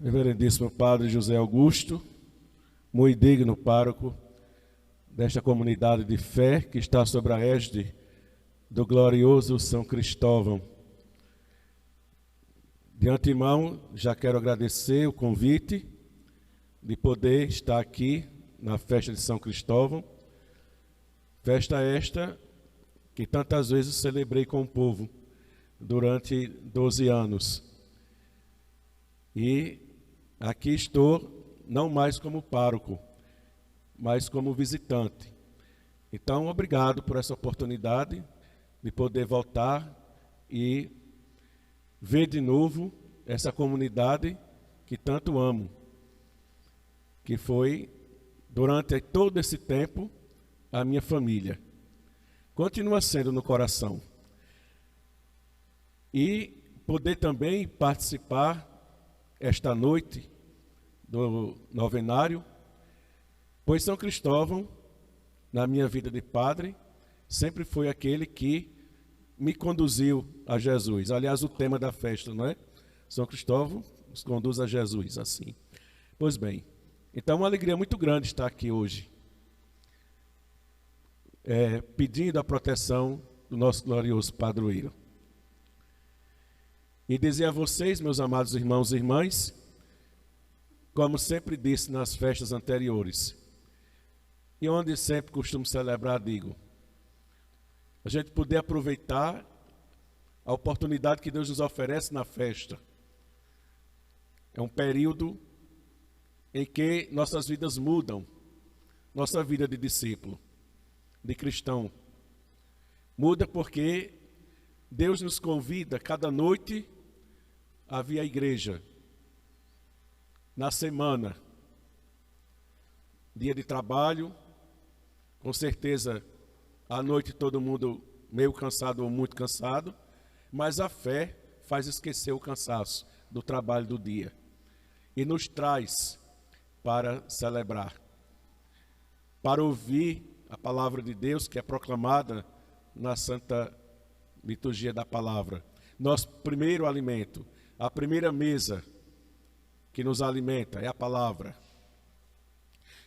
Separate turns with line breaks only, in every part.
Reverendíssimo Padre José Augusto, muito digno pároco desta comunidade de fé que está sob a égide do glorioso São Cristóvão. De antemão, já quero agradecer o convite de poder estar aqui na festa de São Cristóvão, festa esta que tantas vezes celebrei com o povo durante 12 anos. E aqui estou, não mais como pároco, mas como visitante. Então, obrigado por essa oportunidade de poder voltar e ver de novo essa comunidade que tanto amo, que foi, durante todo esse tempo, a minha família. Continua sendo no coração. E poder também participar esta noite do novenário, pois São Cristóvão, na minha vida de padre, sempre foi aquele que me conduziu a Jesus. Aliás, o tema da festa, não é? São Cristóvão nos conduz a Jesus, assim. Pois bem, então uma alegria muito grande estar aqui hoje, pedindo a proteção do nosso glorioso padroeiro. E dizer a vocês, meus amados irmãos e irmãs, como sempre disse nas festas anteriores, e onde sempre costumo celebrar, digo, a gente poder aproveitar a oportunidade que Deus nos oferece na festa. É um período em que nossas vidas mudam, nossa vida de discípulo, de cristão. Muda porque Deus nos convida cada noite a vir à igreja. Na semana, dia de trabalho, com certeza à noite todo mundo meio cansado ou muito cansado, mas a fé faz esquecer o cansaço do trabalho do dia e nos traz para celebrar, para ouvir a palavra de Deus que é proclamada na Santa Liturgia da Palavra. Nosso primeiro alimento, a primeira mesa que nos alimenta é a palavra.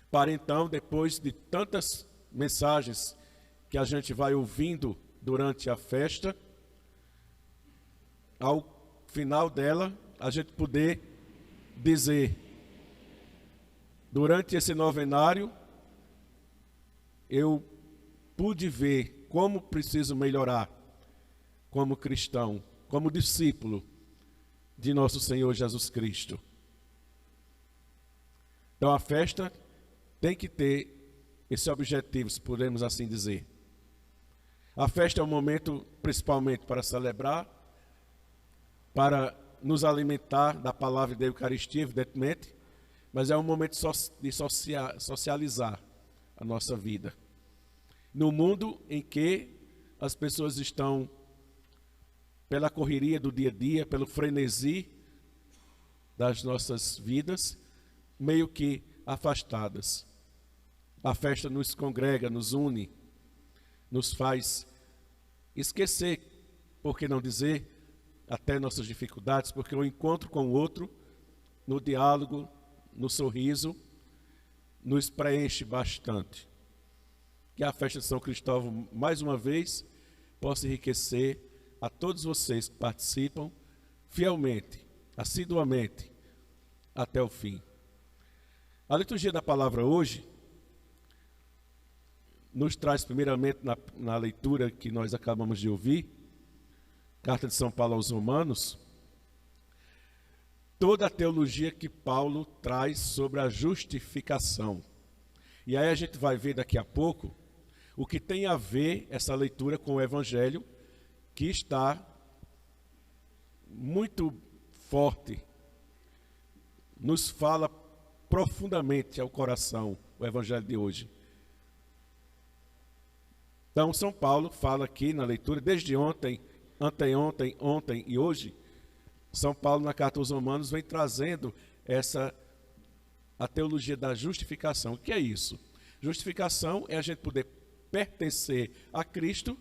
Para então, depois de tantas mensagens que a gente vai ouvindo durante a festa, ao final dela, a gente poder dizer, durante esse novenário, eu pude ver como preciso melhorar como cristão, como discípulo de nosso Senhor Jesus Cristo. Então a festa tem que ter esse objetivo, se podemos assim dizer. A festa é um momento principalmente para celebrar, para nos alimentar da palavra e da Eucaristia, evidentemente, mas é um momento de socializar a nossa vida. No mundo em que as pessoas estão, pela correria do dia a dia, pelo frenesi das nossas vidas, meio que afastadas. A festa nos congrega, nos une, nos faz esquecer, por que não dizer, até nossas dificuldades, porque o encontro com o outro, no diálogo, no sorriso, nos preenche bastante. Que a festa de São Cristóvão, mais uma vez, possa enriquecer a todos vocês que participam fielmente, assiduamente, até o fim. A liturgia da palavra hoje nos traz primeiramente na leitura que nós acabamos de ouvir, Carta de São Paulo aos Romanos, toda a teologia que Paulo traz sobre a justificação. E aí a gente vai ver daqui a pouco o que tem a ver essa leitura com o Evangelho, que está muito forte, nos fala profundamente ao coração o Evangelho de hoje. Então, São Paulo fala aqui na leitura, desde ontem, anteontem, ontem e hoje, São Paulo na Carta aos Romanos vem trazendo a teologia da justificação. O que é isso? Justificação é a gente poder pertencer a Cristo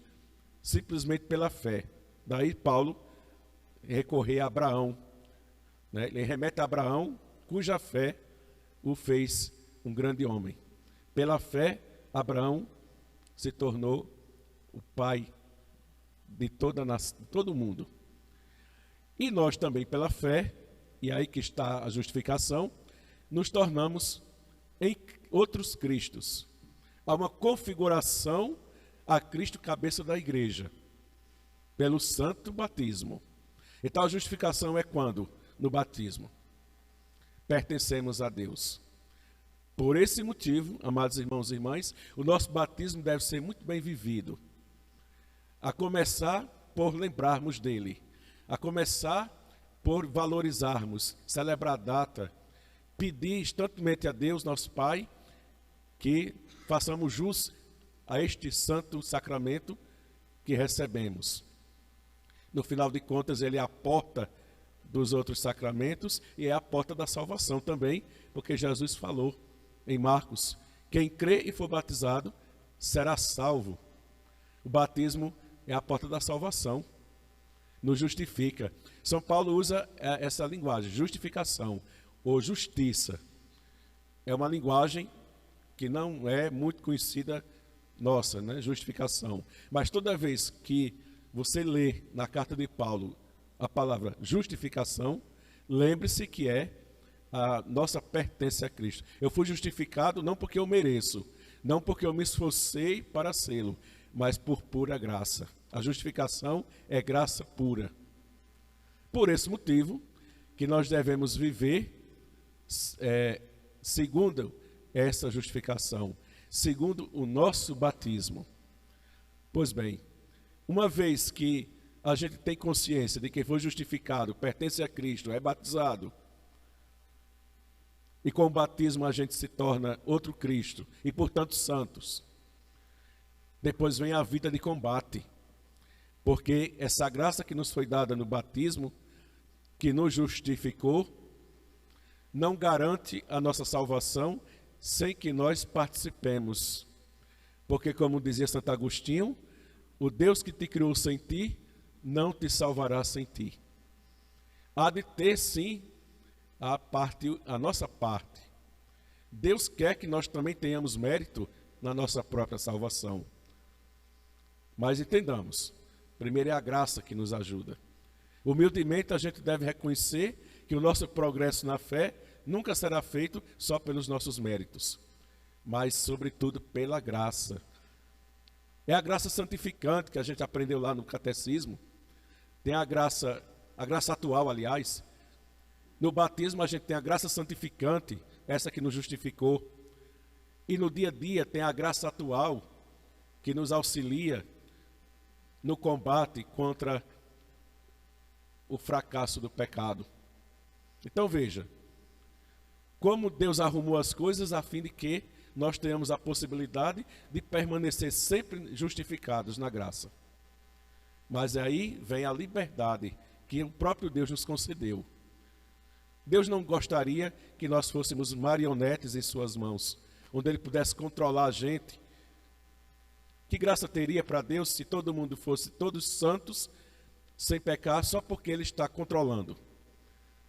simplesmente pela fé. Daí Paulo recorrer a Abraão né? Ele remete a Abraão, cuja fé o fez um grande homem. Pela fé, Abraão se tornou o pai de todo mundo. E nós também, pela fé, e aí que está a justificação, nos tornamos em outros Cristos. Há uma configuração a Cristo, cabeça da igreja, pelo santo batismo. Então a justificação é quando? No batismo. Pertencemos a Deus. Por esse motivo, amados irmãos e irmãs, o nosso batismo deve ser muito bem vivido. A começar por lembrarmos dele. A começar por valorizarmos, celebrar a data, pedir instantemente a Deus, nosso Pai, que façamos jus a este santo sacramento que recebemos. No final de contas, ele é a porta dos outros sacramentos e é a porta da salvação também, porque Jesus falou em Marcos: quem crê e for batizado será salvo. O batismo é a porta da salvação, nos justifica. São Paulo usa essa linguagem, justificação ou justiça. É uma linguagem que não é muito conhecida nossa, né? Justificação. Mas toda vez que você lê na carta de Paulo a palavra justificação, lembre-se que é a nossa pertença a Cristo. Eu fui justificado não porque eu mereço, não porque eu me esforcei para sê-lo, mas por pura graça. A justificação é graça pura. Por esse motivo que nós devemos viver segundo essa justificação, segundo o nosso batismo. Pois bem, uma vez que a gente tem consciência de que foi justificado, pertence a Cristo, é batizado, e com o batismo a gente se torna outro Cristo, e portanto santos, depois vem a vida de combate, porque essa graça que nos foi dada no batismo, que nos justificou, não garante a nossa salvação sem que nós participemos. Porque, como dizia Santo Agostinho, o Deus que te criou sem ti, não te salvará sem ti. Há de ter, sim, a nossa parte. Deus quer que nós também tenhamos mérito na nossa própria salvação. Mas entendamos, primeiro é a graça que nos ajuda. Humildemente a gente deve reconhecer que o nosso progresso na fé nunca será feito só pelos nossos méritos, mas sobretudo pela graça. É a graça santificante que a gente aprendeu lá no catecismo. Tem a graça atual, aliás. No batismo a gente tem a graça santificante, essa que nos justificou. E no dia a dia tem a graça atual, que nos auxilia no combate contra o fracasso do pecado. Então veja, como Deus arrumou as coisas a fim de que nós tenhamos a possibilidade de permanecer sempre justificados na graça. Mas aí vem a liberdade que o próprio Deus nos concedeu. Deus não gostaria que nós fôssemos marionetes em suas mãos, onde ele pudesse controlar a gente. Que graça teria para Deus se todo mundo fosse todos santos, sem pecar, só porque ele está controlando?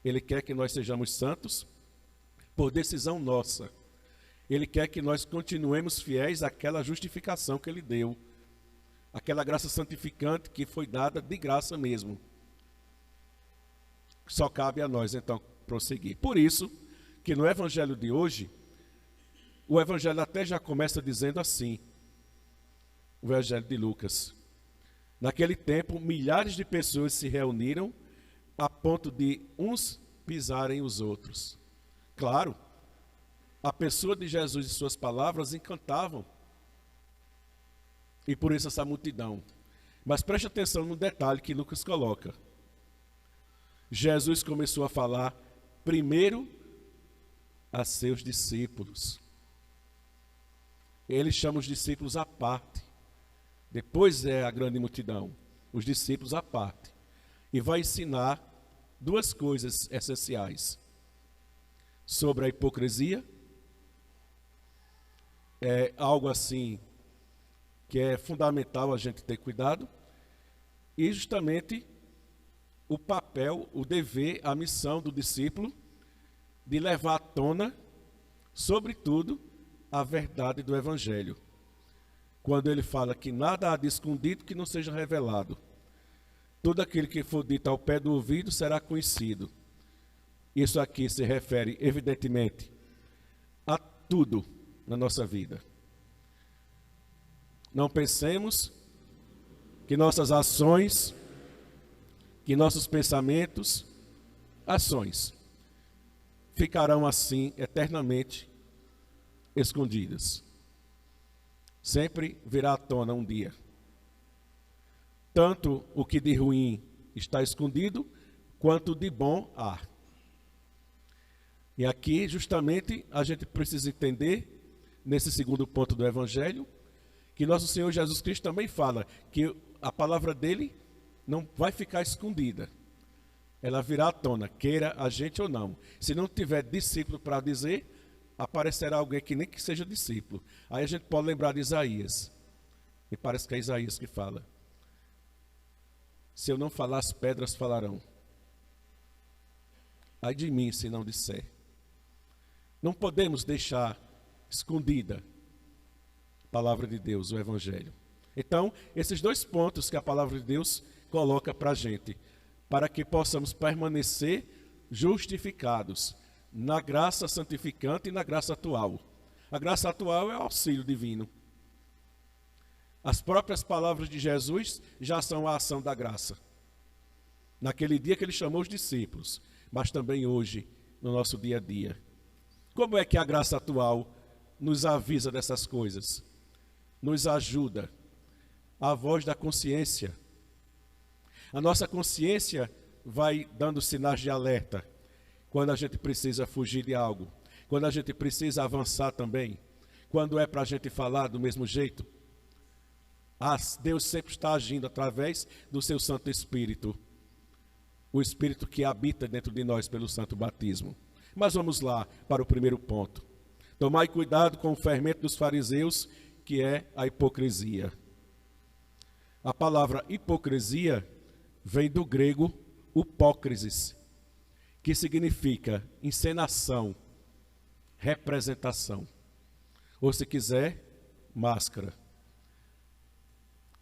Ele quer que nós sejamos santos por decisão nossa. Ele quer que nós continuemos fiéis àquela justificação que ele deu, aquela graça santificante que foi dada de graça mesmo. Só cabe a nós, então, prosseguir. Por isso, que no evangelho de hoje, o evangelho até já começa dizendo assim, o evangelho de Lucas: naquele tempo, milhares de pessoas se reuniram a ponto de uns pisarem os outros. Claro, a pessoa de Jesus e suas palavras encantavam, e por isso essa multidão. Mas preste atenção no detalhe que Lucas coloca. Jesus começou a falar primeiro a seus discípulos. Ele chama os discípulos à parte. Depois é a grande multidão, os discípulos à parte. E vai ensinar duas coisas essenciais: sobre a hipocrisia, é algo assim que é fundamental a gente ter cuidado, e justamente o papel, o dever, a missão do discípulo de levar à tona, sobretudo, a verdade do Evangelho. Quando ele fala que nada há de escondido que não seja revelado. Tudo aquilo que for dito ao pé do ouvido será conhecido. Isso aqui se refere, evidentemente, a tudo na nossa vida. Não pensemos que nossas ações, que nossos pensamentos, ações, ficarão assim eternamente escondidas. Sempre virá à tona um dia. Tanto o que de ruim está escondido, quanto de bom há. E aqui, justamente, a gente precisa entender, nesse segundo ponto do Evangelho, que nosso Senhor Jesus Cristo também fala que a palavra dele não vai ficar escondida. Ela virá à tona, queira a gente ou não. Se não tiver discípulo para dizer, aparecerá alguém que nem que seja discípulo. Aí a gente pode lembrar de Isaías. Me parece que é Isaías que fala. Se eu não falar, as pedras falarão. Ai de mim, se não disser. Não podemos deixar escondida a palavra de Deus, o Evangelho. Então, esses dois pontos que a palavra de Deus coloca para a gente, para que possamos permanecer justificados na graça santificante e na graça atual. A graça atual é o auxílio divino. As próprias palavras de Jesus já são a ação da graça. Naquele dia que ele chamou os discípulos, mas também hoje, no nosso dia a dia. Como é que a graça atual nos avisa dessas coisas? Nos ajuda. A voz da consciência. A nossa consciência vai dando sinais de alerta quando a gente precisa fugir de algo, quando a gente precisa avançar também, quando é para a gente falar do mesmo jeito. Deus sempre está agindo através do seu Santo Espírito, o Espírito que habita dentro de nós pelo Santo Batismo. Mas vamos lá para o primeiro ponto. Tomai cuidado com o fermento dos fariseus, que é a hipocrisia. A palavra hipocrisia vem do grego upócrisis, que significa encenação, representação, ou se quiser, máscara.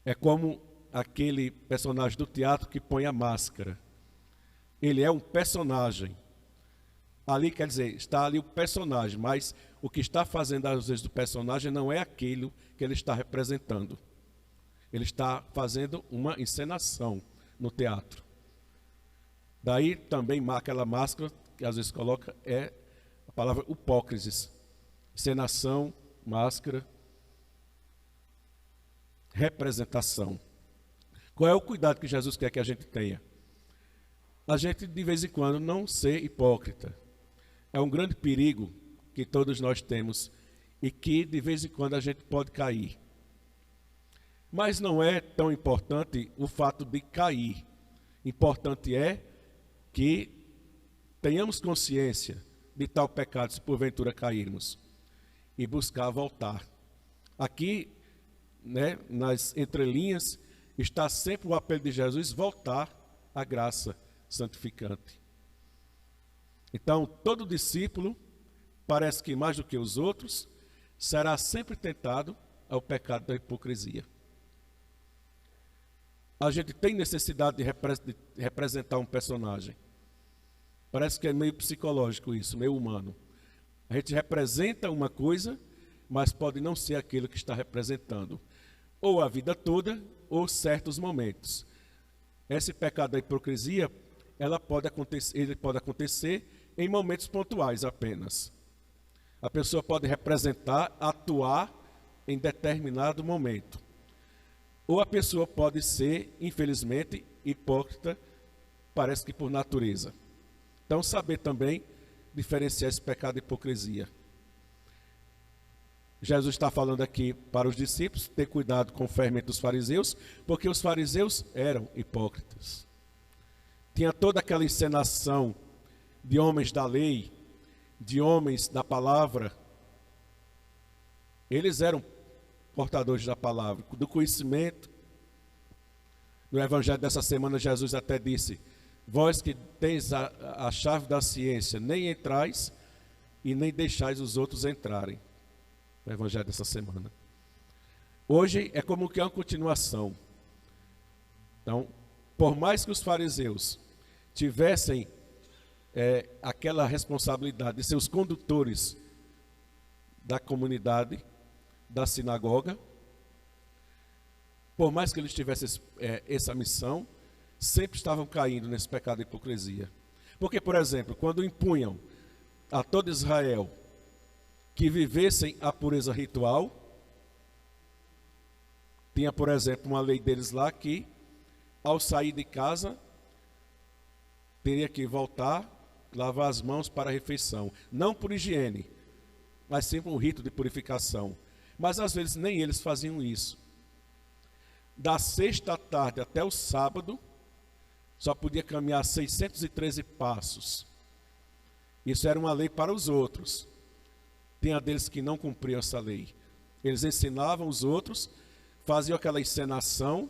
É como aquele personagem do teatro que põe a máscara. Ele é um personagem. Ali quer dizer, está ali o personagem, mas o que está fazendo às vezes do personagem não é aquilo que ele está representando. Ele está fazendo uma encenação no teatro. Daí também aquela máscara que às vezes coloca é a palavra hipócrisis. Encenação, máscara, representação. Qual é o cuidado que Jesus quer que a gente tenha? A gente de vez em quando não ser hipócrita. É um grande perigo que todos nós temos e que de vez em quando a gente pode cair. Mas não é tão importante o fato de cair. Importante é que tenhamos consciência de tal pecado se porventura cairmos e buscar voltar. Aqui, nas entrelinhas, está sempre o apelo de Jesus voltar à graça santificante. Então, todo discípulo, parece que mais do que os outros, será sempre tentado ao pecado da hipocrisia. A gente tem necessidade de representar um personagem. Parece que é meio psicológico isso, meio humano. A gente representa uma coisa, mas pode não ser aquilo que está representando. Ou a vida toda, ou certos momentos. Esse pecado da hipocrisia, ele pode acontecer em momentos pontuais apenas. A pessoa pode representar, atuar em determinado momento. Ou a pessoa pode ser, infelizmente, hipócrita, parece que por natureza. Então, saber também diferenciar esse pecado de hipocrisia. Jesus está falando aqui para os discípulos, ter cuidado com o fermento dos fariseus, porque os fariseus eram hipócritas. Tinha toda aquela encenação de homens da lei, de homens da palavra. Eles eram portadores da palavra, do conhecimento. No evangelho dessa semana, Jesus até disse: Vós que tens a chave da ciência, nem entrais e nem deixais os outros entrarem. O evangelho dessa semana. Hoje é como que é uma continuação. Então, por mais que os fariseus tivessem aquela responsabilidade de ser os condutores da comunidade, da sinagoga, por mais que eles tivessem essa missão, sempre estavam caindo nesse pecado de hipocrisia. Porque, por exemplo, quando impunham a todo Israel que vivessem a pureza ritual, tinha, por exemplo, uma lei deles lá que, ao sair de casa, teria que voltar, lavar as mãos para a refeição. Não por higiene, mas sim por um rito de purificação. Mas às vezes nem eles faziam isso. Da sexta à tarde até o sábado, só podia caminhar 613 passos. Isso era uma lei para os outros. Tinha deles que não cumpriam essa lei. Eles ensinavam os outros, faziam aquela encenação,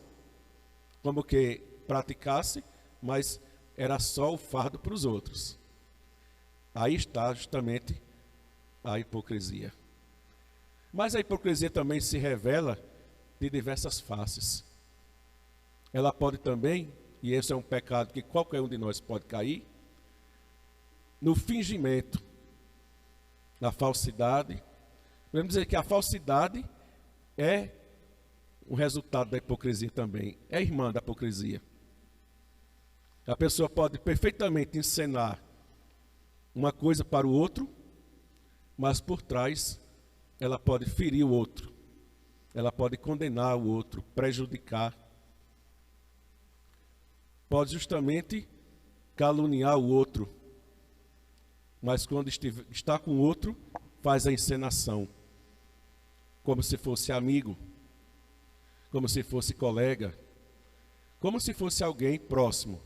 como que praticasse, mas era só o fardo para os outros. Aí está justamente a hipocrisia. Mas a hipocrisia também se revela de diversas faces. Ela pode também, e esse é um pecado que qualquer um de nós pode cair, no fingimento, na falsidade. Podemos dizer que a falsidade é um resultado da hipocrisia também, é irmã da hipocrisia. A pessoa pode perfeitamente encenar uma coisa para o outro, mas por trás ela pode ferir o outro, ela pode condenar o outro, prejudicar, pode justamente caluniar o outro, mas quando está com o outro, faz a encenação, como se fosse amigo, como se fosse colega, como se fosse alguém próximo.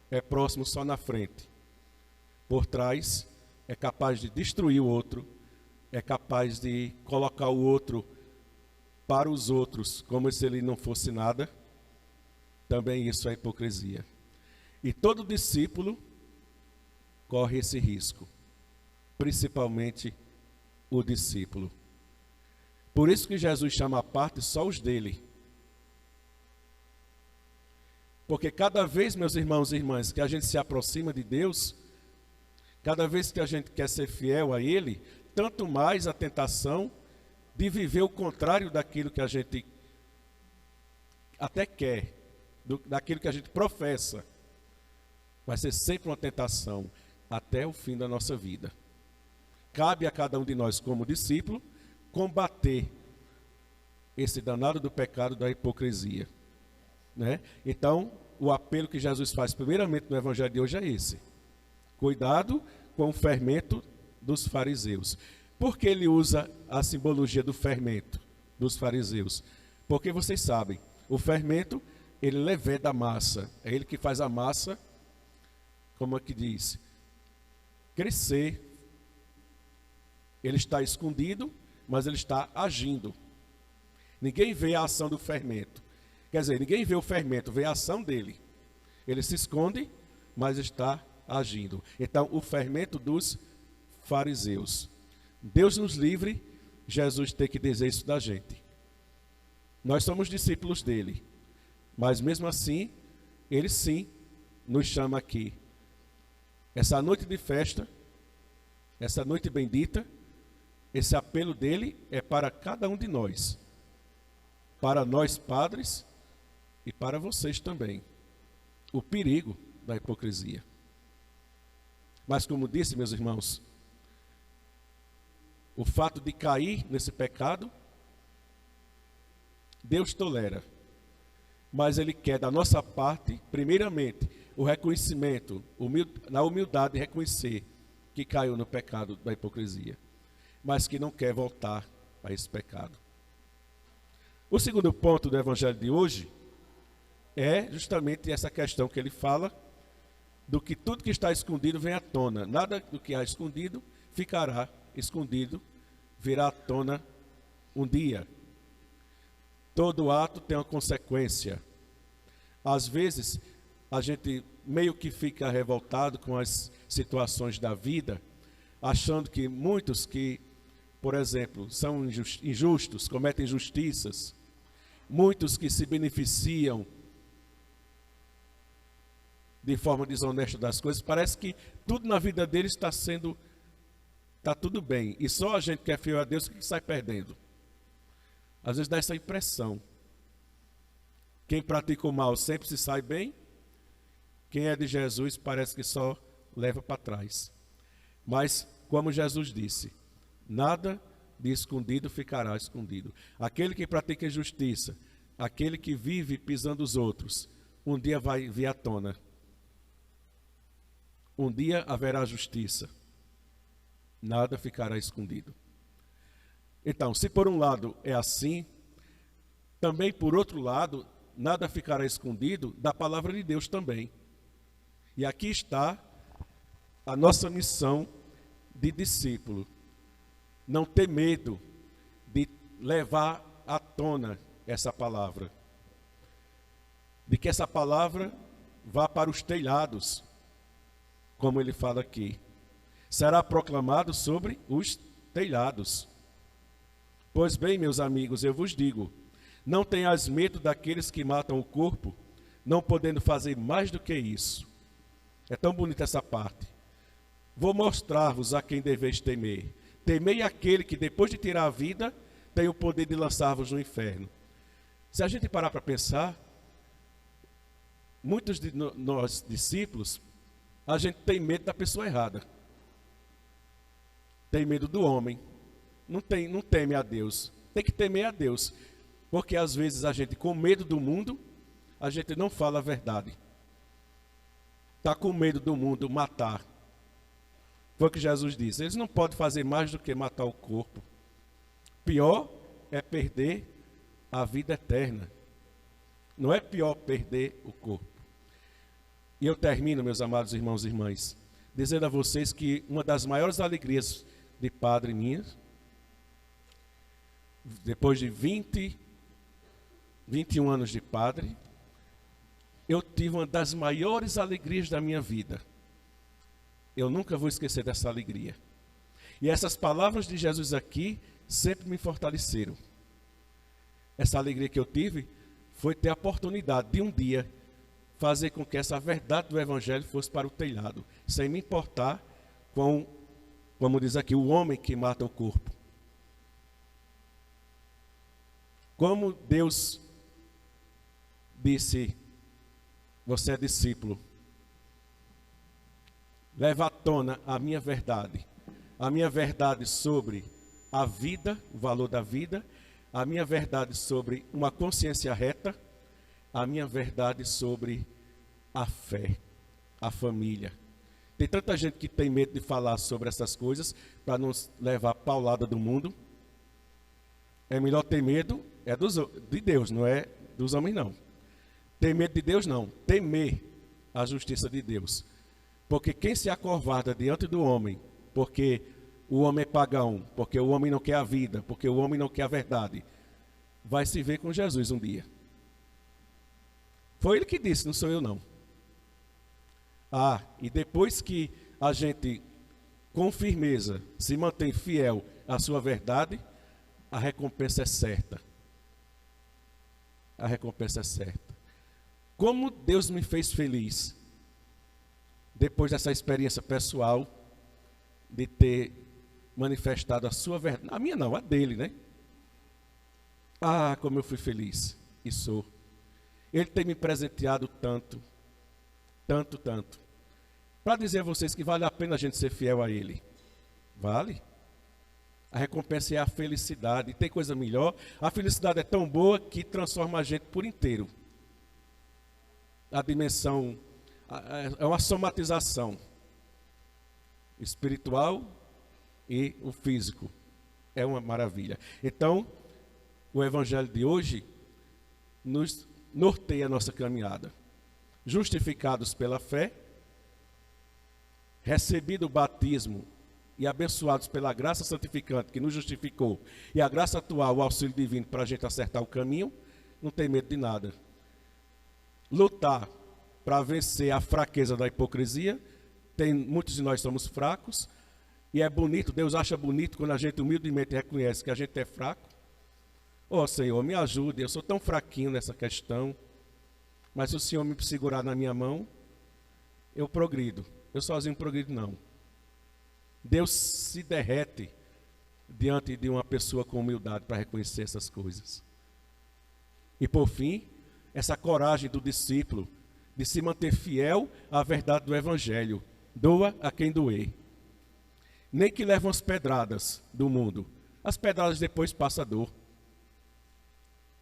É próximo só na frente. Por trás, é capaz de destruir o outro, é capaz de colocar o outro para os outros, como se ele não fosse nada. Também isso é hipocrisia. E todo discípulo corre esse risco, principalmente o discípulo. Por isso que Jesus chama à parte só os dele. Porque cada vez, meus irmãos e irmãs, que a gente se aproxima de Deus, cada vez que a gente quer ser fiel a Ele, tanto mais a tentação de viver o contrário daquilo que a gente até quer, daquilo que a gente professa. Vai ser sempre uma tentação até o fim da nossa vida. Cabe a cada um de nós, como discípulo, combater esse danado do pecado da hipocrisia. Né? Então, o apelo que Jesus faz primeiramente no evangelho de hoje é esse: cuidado com o fermento dos fariseus. Por que ele usa a simbologia do fermento dos fariseus? Porque vocês sabem, o fermento, ele leveda a massa, é ele que faz a massa, como é que diz, crescer. Ele está escondido, mas ele está agindo. Ninguém vê a ação do fermento. Quer dizer, ninguém vê o fermento, vê a ação dele. Ele se esconde, mas está agindo. Então, o fermento dos fariseus. Deus nos livre, Jesus tem que dizer isso da gente. Nós somos discípulos dele, mas mesmo assim, ele sim nos chama aqui. Essa noite de festa, essa noite bendita, esse apelo dele é para cada um de nós. Para nós padres, e para vocês também, o perigo da hipocrisia. Mas como disse, meus irmãos, o fato de cair nesse pecado, Deus tolera. Mas Ele quer da nossa parte, primeiramente, o reconhecimento, na humildade reconhecer que caiu no pecado da hipocrisia, mas que não quer voltar a esse pecado. O segundo ponto do evangelho de hoje é justamente essa questão que ele fala, do que tudo que está escondido vem à tona. Nada do que há escondido ficará escondido, virá à tona um dia. Todo ato tem uma consequência. Às vezes, a gente meio que fica revoltado com as situações da vida, achando que muitos que, por exemplo, são injustos, cometem injustiças, muitos que se beneficiam de forma desonesta das coisas, parece que tudo na vida deles está tudo bem, e só a gente que é fiel a Deus que sai perdendo. Às vezes dá essa impressão. Quem pratica o mal sempre se sai bem, quem é de Jesus parece que só leva para trás. Mas, como Jesus disse, nada de escondido ficará escondido. Aquele que pratica injustiça, aquele que vive pisando os outros, um dia vai vir à tona. Um dia haverá justiça. Nada ficará escondido. Então, se por um lado é assim, também por outro lado, nada ficará escondido da palavra de Deus também. E aqui está a nossa missão de discípulo. Não ter medo de levar à tona essa palavra. De que essa palavra vá para os telhados, como ele fala aqui. Será proclamado sobre os telhados. Pois bem, meus amigos, eu vos digo, não tenhais medo daqueles que matam o corpo, não podendo fazer mais do que isso. É tão bonita essa parte. Vou mostrar-vos a quem deveis temer. Temei aquele que, depois de tirar a vida, tem o poder de lançar-vos no inferno. Se a gente parar para pensar, muitos de nós, discípulos, a gente tem medo da pessoa errada. Tem medo do homem. Não teme a Deus. Tem que temer a Deus. Porque às vezes a gente, com medo do mundo, a gente não fala a verdade. Está com medo do mundo matar. Foi o que Jesus disse. Eles não podem fazer mais do que matar o corpo. Pior é perder a vida eterna. Não é pior perder o corpo. E eu termino, meus amados irmãos e irmãs, dizendo a vocês que uma das maiores alegrias de padre minha, depois de 21 anos de padre, eu tive uma das maiores alegrias da minha vida. Eu nunca vou esquecer dessa alegria. E essas palavras de Jesus aqui sempre me fortaleceram. Essa alegria que eu tive foi ter a oportunidade de um dia fazer com que essa verdade do Evangelho fosse para o telhado, sem me importar com, como diz aqui, o homem que mata o corpo. Como Deus disse, você é discípulo, leva à tona a minha verdade sobre a vida, o valor da vida, a minha verdade sobre uma consciência reta, a minha verdade sobre a fé, a família. Tem tanta gente que tem medo de falar sobre essas coisas para não levar paulada do mundo. É melhor ter medo de Deus, não é dos homens não. Ter medo de Deus não, temer a justiça de Deus. Porque quem se acovarda diante do homem, porque o homem é pagão, porque o homem não quer a vida, porque o homem não quer a verdade, vai se ver com Jesus um dia. Foi ele que disse, não sou eu não. E depois que a gente, com firmeza, se mantém fiel à sua verdade, a recompensa é certa. A recompensa é certa. Como Deus me fez feliz, depois dessa experiência pessoal, de ter manifestado a sua verdade. A minha não, a dele, né? Como eu fui feliz, e sou. Ele tem me presenteado tanto, tanto, tanto. Para dizer a vocês que vale a pena a gente ser fiel a Ele. Vale. A recompensa é a felicidade. E tem coisa melhor. A felicidade é tão boa que transforma a gente por inteiro. A dimensão é uma somatização. Espiritual e o físico. É uma maravilha. Então, o Evangelho de hoje nos norteia a nossa caminhada. Justificados pela fé, recebido o batismo e abençoados pela graça santificante que nos justificou, e a graça atual, o auxílio divino para a gente acertar o caminho, não tem medo de nada. Lutar para vencer a fraqueza da hipocrisia. Muitos de nós somos fracos, e é bonito, Deus acha bonito quando a gente humildemente reconhece que a gente é fraco. Ó Senhor, me ajude, eu sou tão fraquinho nessa questão, mas se o Senhor me segurar na minha mão, eu progrido. Eu sozinho progrido não. Deus se derrete diante de uma pessoa com humildade para reconhecer essas coisas. E por fim, essa coragem do discípulo de se manter fiel à verdade do Evangelho. Doa a quem doer. Nem que levam as pedradas do mundo. As pedradas depois passa a dor.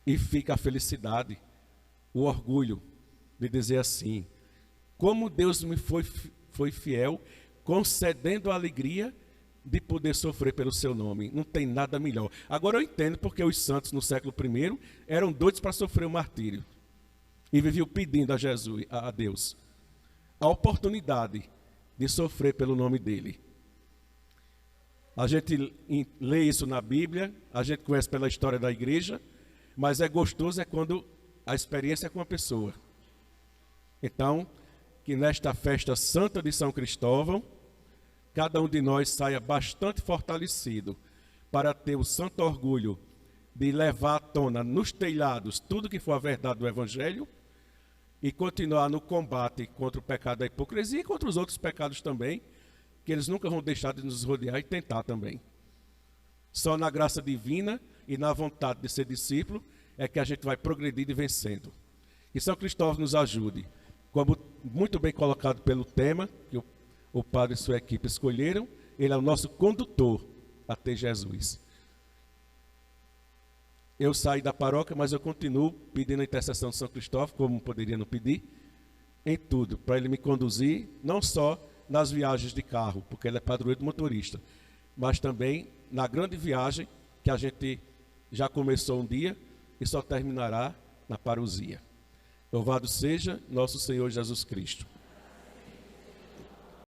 E fica a felicidade, o orgulho de dizer assim: como Deus me foi fiel, concedendo a alegria de poder sofrer pelo seu nome. Não tem nada melhor. Agora eu entendo porque os santos no século I eram doidos para sofrer o martírio. E viviam pedindo a Jesus, a Deus, a oportunidade de sofrer pelo nome dele. A gente lê isso na Bíblia, a gente conhece pela história da igreja, mas é gostoso quando a experiência é com a pessoa. Então, que nesta festa santa de São Cristóvão, cada um de nós saia bastante fortalecido para ter o santo orgulho de levar à tona nos telhados tudo que for a verdade do Evangelho e continuar no combate contra o pecado da hipocrisia e contra os outros pecados também, que eles nunca vão deixar de nos rodear e tentar também. Só na graça divina e na vontade de ser discípulo é que a gente vai progredindo e vencendo. Que São Cristóvão nos ajude, como muito bem colocado pelo tema que o padre e sua equipe escolheram, ele é o nosso condutor até Jesus. Eu saí da paróquia, mas eu continuo pedindo a intercessão de São Cristóvão, como poderia não pedir, em tudo, para ele me conduzir, não só nas viagens de carro, porque ele é padroeiro do motorista, mas também na grande viagem que a gente já começou um dia e só terminará na parousia. Louvado seja nosso Senhor Jesus Cristo.